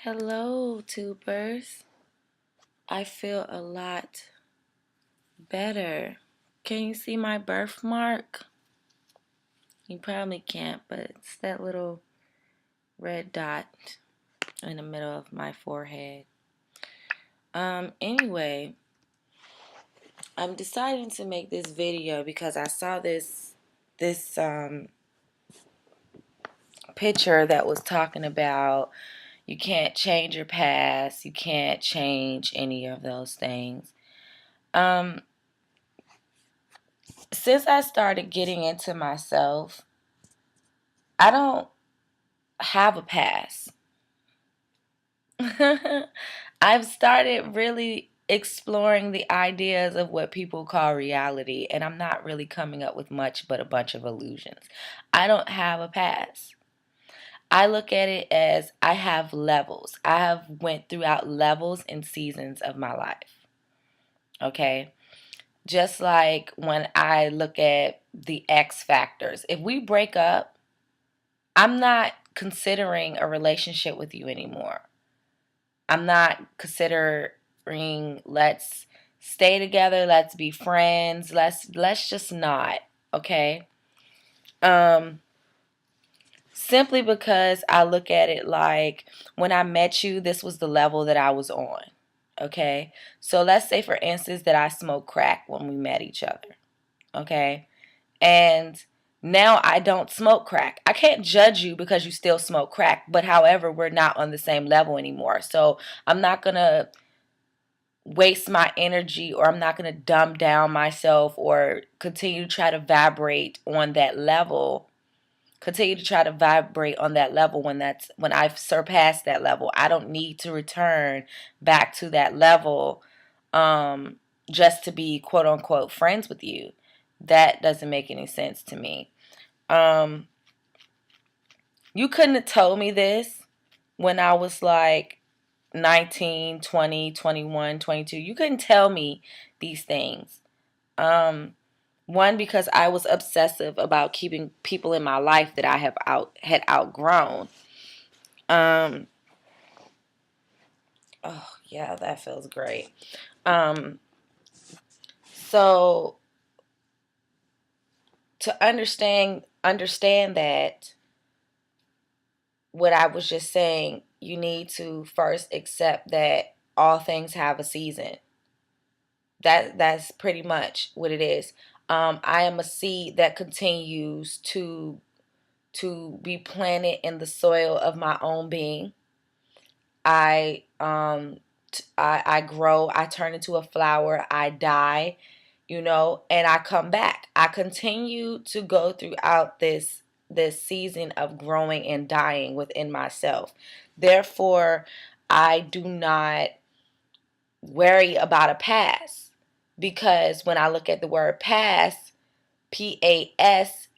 Hello, tubers. I feel a lot better. Can you see my birthmark? You probably can't, but it's that little red dot in the middle of my forehead. Anyway, I'm deciding to make this video because I saw this picture that was talking about you can't change your past, you can't change any of those things. Since I started getting into myself, I don't have a past. I've started really exploring the ideas of what people call reality, and I'm not really coming up with much but a bunch of illusions. I don't have a past. I look at it as I have levels. I have went throughout levels and seasons of my life. Okay? Just like when I look at the X factors. If we break up, I'm not considering a relationship with you anymore. I'm not considering let's stay together, let's be friends, let's just not, okay? Simply because I look at it like when I met you, this was the level that I was on. Okay? So let's say for instance that I smoked crack when we met each other. Okay? And now I don't smoke crack. I can't judge you because you still smoke crack, but however, we're not on the same level anymore. So I'm not going to waste my energy, or I'm not going to dumb down myself or continue to try to vibrate on that level. Continue to try to vibrate on that level when I've surpassed that level. I don't need to return back to that level just to be quote unquote friends with you. That doesn't make any sense to me. You couldn't have told me this when I was like 19, 20, 21, 22. You couldn't tell me these things. One, because I was obsessive about keeping people in my life that I had outgrown. Oh yeah, that feels great. So to understand that, what I was just saying, you need to first accept that all things have a season. That's pretty much what it is. I am a seed that continues to be planted in the soil of my own being. I grow, I turn into a flower, I die, and I come back. I continue to go throughout this season of growing and dying within myself. Therefore, I do not worry about a past, because when I look at the word past, PASS,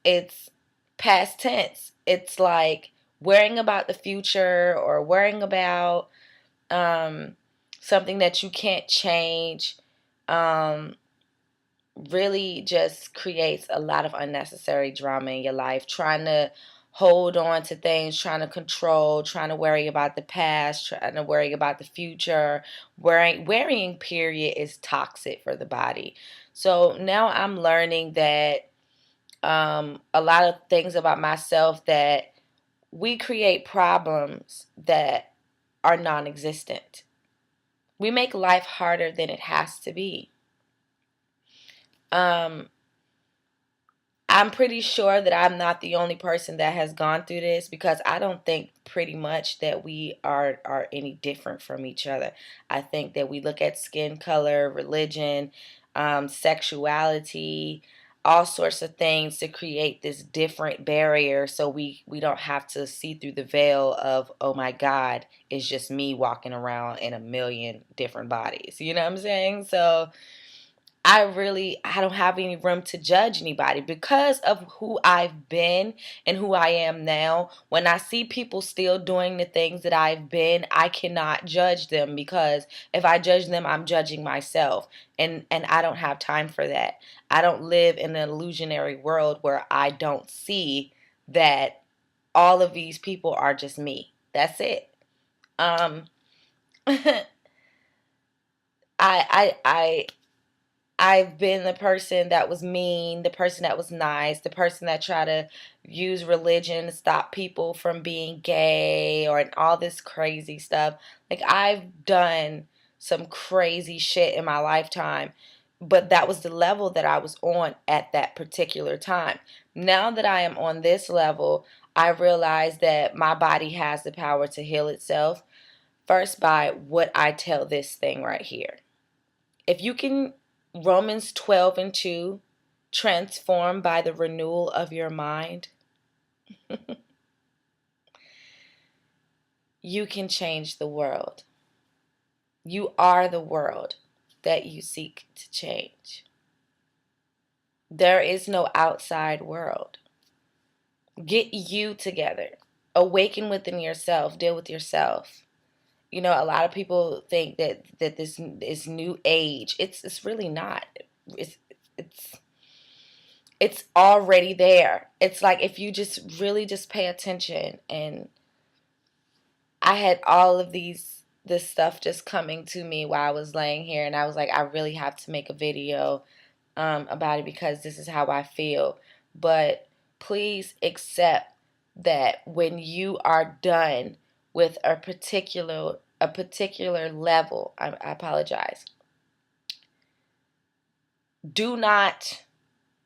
it's past tense. It's like worrying about the future or worrying about something that you can't change. Really just creates a lot of unnecessary drama in your life. Trying to hold on to things, trying to control, trying to worry about the past, trying to worry about the future. Worrying period is toxic for the body. So now I'm learning that a lot of things about myself, that we create problems that are non-existent. We make life harder than it has to be. I'm pretty sure that I'm not the only person that has gone through this, because I don't think pretty much that we are any different from each other. I think that we look at skin color, religion, sexuality, all sorts of things to create this different barrier, so we don't have to see through the veil of, oh my God, it's just me walking around in a million different bodies. You know what I'm saying? So I don't have any room to judge anybody because of who I've been and who I am now. When I see people still doing the things that I've been, I cannot judge them, because if I judge them, I'm judging myself. And I don't have time for that. I don't live in an illusionary world where I don't see that all of these people are just me. That's it. Um, I, I, I, I've been the person that was mean, the person that was nice, the person that tried to use religion to stop people from being gay or and all this crazy stuff. Like, I've done some crazy shit in my lifetime, but that was the level that I was on at that particular time. Now that I am on this level, I realize that my body has the power to heal itself. First, by what I tell this thing right here. If you can, Romans 12:2, transform by the renewal of your mind, you can change the world. You are the world that you seek to change. There is no outside world. Get you together. Awaken within yourself. Deal with yourself. You know, a lot of people think that this is new age. It's really not. It's it's it's already there. It's like if you just really just pay attention. And I had all of this stuff just coming to me while I was laying here, and I was like, I really have to make a video about it because this is how I feel. But please accept that when you are done with a particular level, I apologize. Do not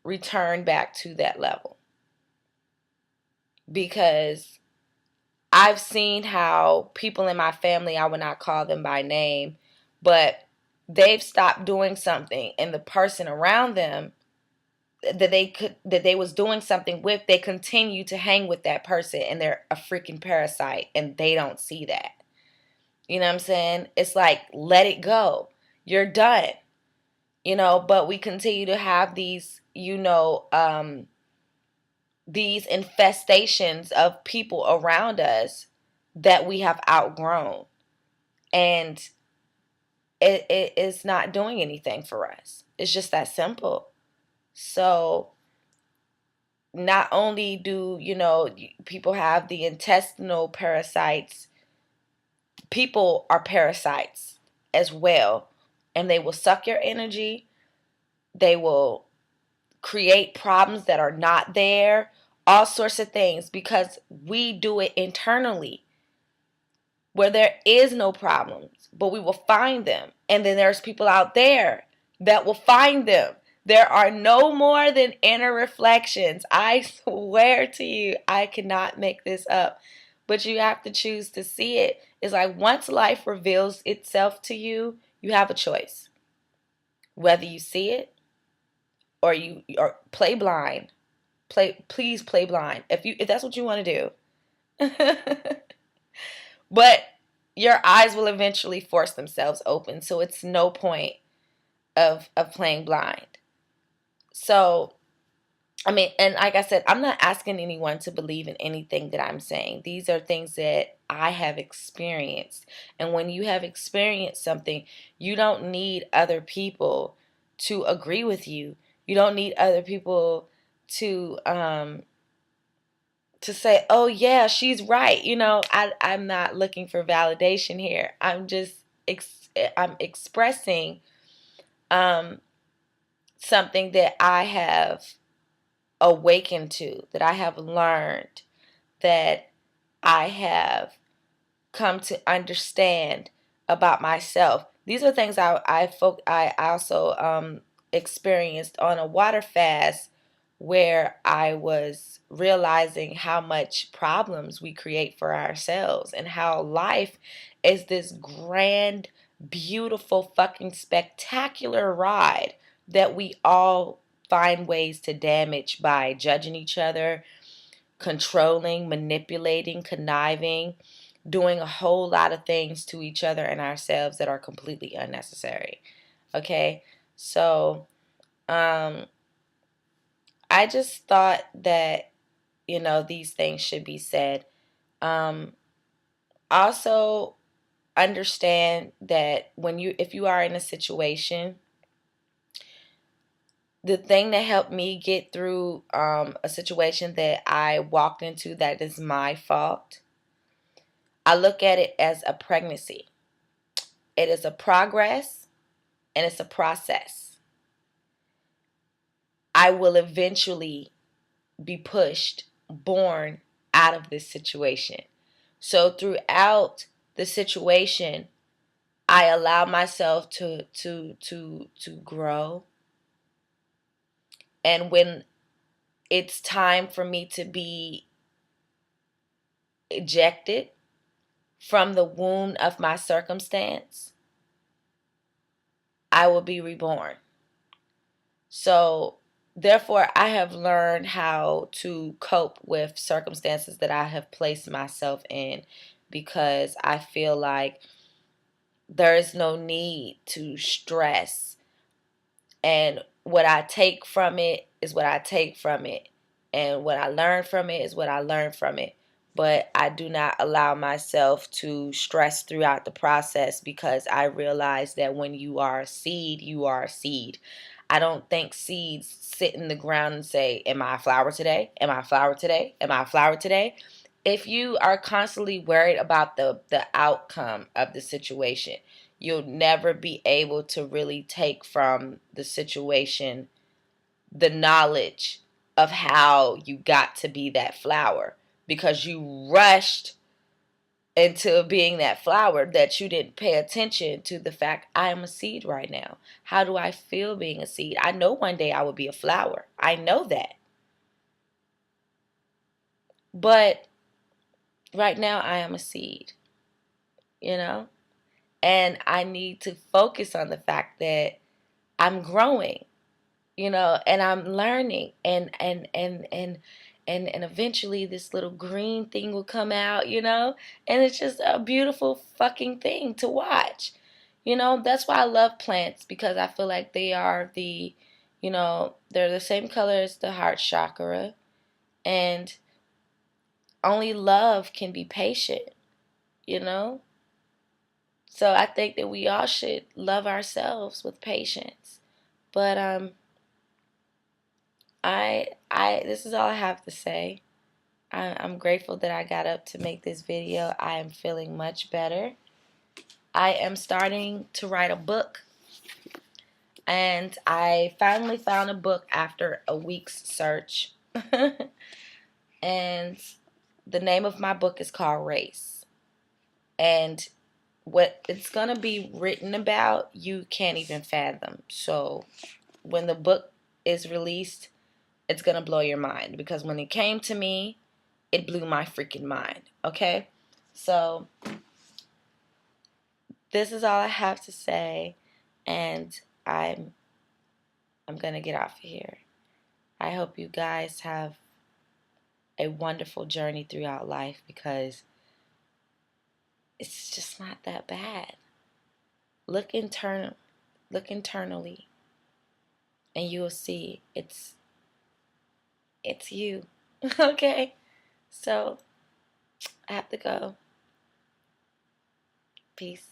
return back to that level, because I've seen how people in my family, I would not call them by name, but they've stopped doing something, and the person around them that they was doing something with, they continue to hang with that person, and they're a freaking parasite, and they don't see that. You know what I'm saying? It's like, let it go. You're done. But we continue to have these infestations of people around us that we have outgrown, and it is not doing anything for us. It's just that simple. So not only do people have the intestinal parasites, people are parasites as well, and they will suck your energy. They will create problems that are not there, all sorts of things, because we do it internally where there is no problems, but we will find them. And then there's people out there that will find them. There are no more than inner reflections. I swear to you, I cannot make this up. But you have to choose to see it. It's like once life reveals itself to you, you have a choice. Whether you see it or play blind. Please play blind. If that's what you want to do. But your eyes will eventually force themselves open. So it's no point of playing blind. So, I mean, and like I said, I'm not asking anyone to believe in anything that I'm saying. These are things that I have experienced. And when you have experienced something, you don't need other people to agree with you. You don't need other people to say, oh yeah, she's right. I'm not looking for validation here. I'm expressing something that I have awakened to, that I have learned, that I have come to understand about myself. These are things I also experienced on a water fast, where I was realizing how much problems we create for ourselves, and how life is this grand, beautiful, fucking spectacular ride that we all find ways to damage by judging each other, controlling, manipulating, conniving, doing a whole lot of things to each other and ourselves that are completely unnecessary. Okay? So, I just thought that, these things should be said. Also, understand that if you are in a situation, the thing that helped me get through a situation that I walked into that is my fault, I look at it as a pregnancy. It is a progress and it's a process. I will eventually be pushed, born out of this situation. So throughout the situation, I allow myself to grow. And when it's time for me to be ejected from the womb of my circumstance, I will be reborn. So, therefore, I have learned how to cope with circumstances that I have placed myself in because I feel like there is no need to stress. And what I take from it is what I take from it. And what I learn from it is what I learn from it. But I do not allow myself to stress throughout the process because I realize that when you are a seed, you are a seed. I don't think seeds sit in the ground and say, am I a flower today? Am I a flower today? Am I a flower today? If you are constantly worried about the outcome of the situation, you'll never be able to really take from the situation the knowledge of how you got to be that flower because you rushed into being that flower that you didn't pay attention to the fact I am a seed right now. How do I feel being a seed? I know one day I will be a flower. I know that. But right now I am a seed, you know? And I need to focus on the fact that I'm growing, and I'm learning and eventually this little green thing will come out, and it's just a beautiful fucking thing to watch. That's why I love plants because I feel like they are they're the same color as the heart chakra, and only love can be patient, you know? So I think that we all should love ourselves with patience. But I this is all I have to say. I'm grateful that I got up to make this video. I am feeling much better. I am starting to write a book, and I finally found a book after a week's search. And the name of my book is called Race. And what it's going to be written about, you can't even fathom. So when the book is released, it's going to blow your mind because when it came to me, it blew my freaking mind. Okay? So this is all I have to say, and I'm going to get off of here. I hope you guys have a wonderful journey throughout life because it's just not that bad. Look internally, and you'll see it's you. Okay? So I have to go. Peace.